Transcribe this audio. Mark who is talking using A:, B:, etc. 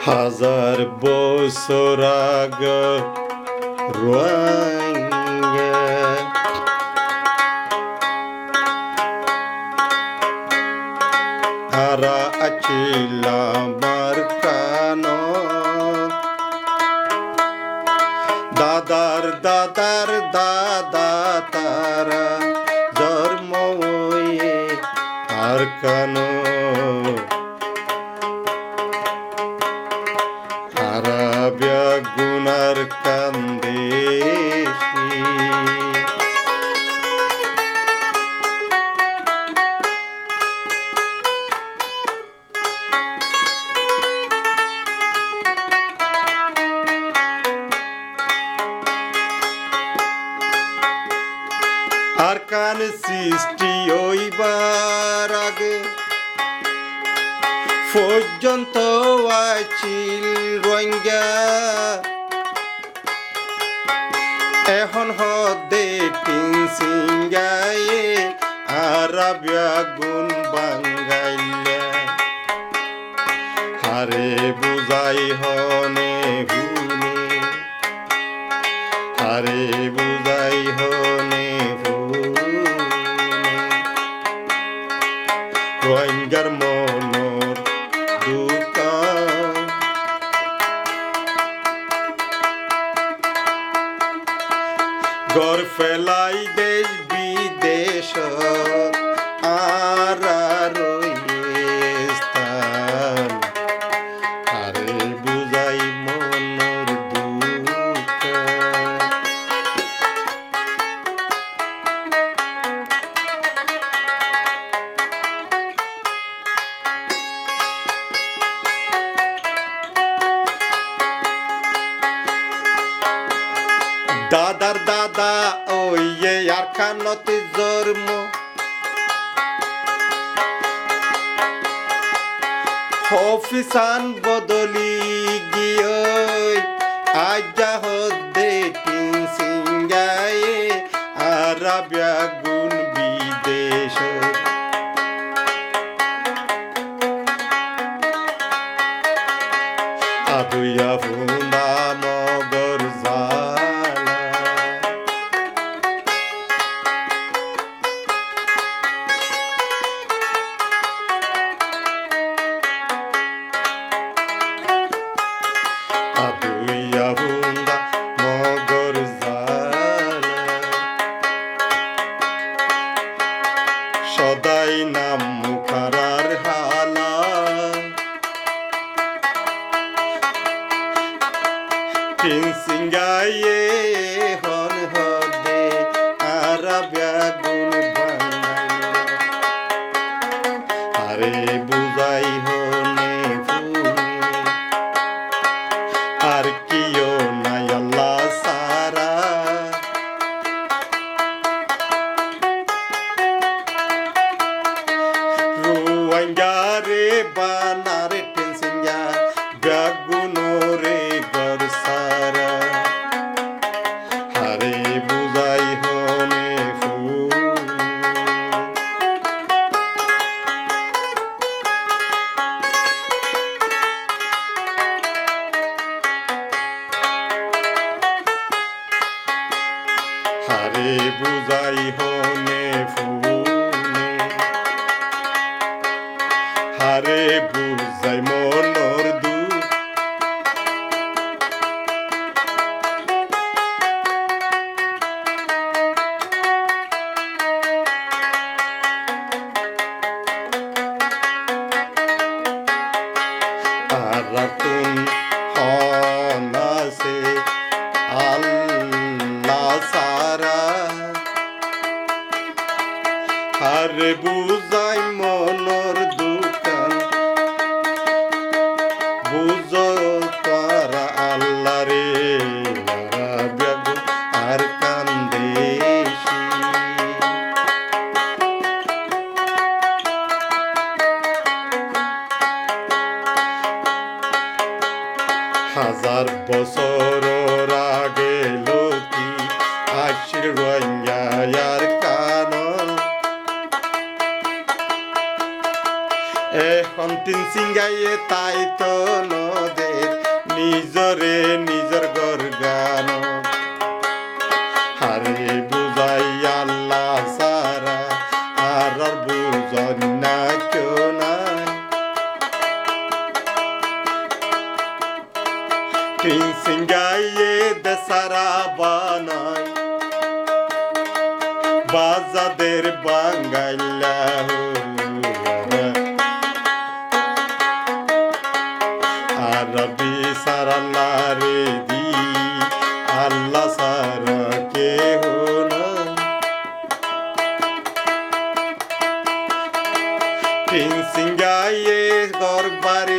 A: হাজার বছর আগে রোহিঙ্গা হারা আছিল আমার কানো দাদার দাদার দাদা তারা জন্ম আর কানো হারাবিয়া গুনার কান্দেশি আর কান সৃষ্টি হইবার আগে পর্যন্ত আছিল রোহিঙ্গা এখন হদে টিন সিঙ্গায়ে আরাবিয়া গুণ বাঙ্গাইলা হারে বুঝাই হনে ভুনে হারে বুঝাই হনে ভুনে রোহিঙ্গার মনর দুকান ঘর ফেলাই দেশ বিদেশ আর স্থান আরে বুঝাই মনর দুকান দাদার দাদা ওইয়ে আর খানতে জন্ম হফিসান বদলি গিয়ে আজা হদে টিন সিঙ্গায়ে আরাবিয়া গুণ বিদেশ আদুয়া হুন্দা মগর জালা আদুয়া হুন্দা মগর জালা সদাই নাম মুখারার হালা টিন সিঙ্গায়ে হন হদে আরাবিয়া গুণ বাঙ্গাইলা আরে বুঝাই হনে ফুনে আর কিও নাই আল্লাহ সারা রোহিঙ্গারে বানারে টিন সিঙ্গা ব্যাগুনোরে গর সারা হারে বুঝাই হনে ফুল হারে বুঝাই হনে ফুলে হারে বুঝাই মনর দুঃখ আরাতুন হনাসে আল্লাহ সারা হারে বুঝাই মনর দুকান বুঝো তারা আল্লাহ রে আরাবিয়া আর কান্দেশি হাজার বছর আগে লতি আশির রোহিঙ্গার কানো এখন তিন সিঙ্গাইয়ে তাই তো নদে নিজরে নিজর গর গান হারে বুঝাই আল্লাহ সারা আর বুঝন না কেউ নাই তিন সিঙ্গাইয়ে দেসারা বানাই বাজাদের বাঙ্গাইলা আরবি সারাল্লা রে দি আল্লাহ সারা কেহ নাই তিন সিঙ্গাইয়ে দরবারে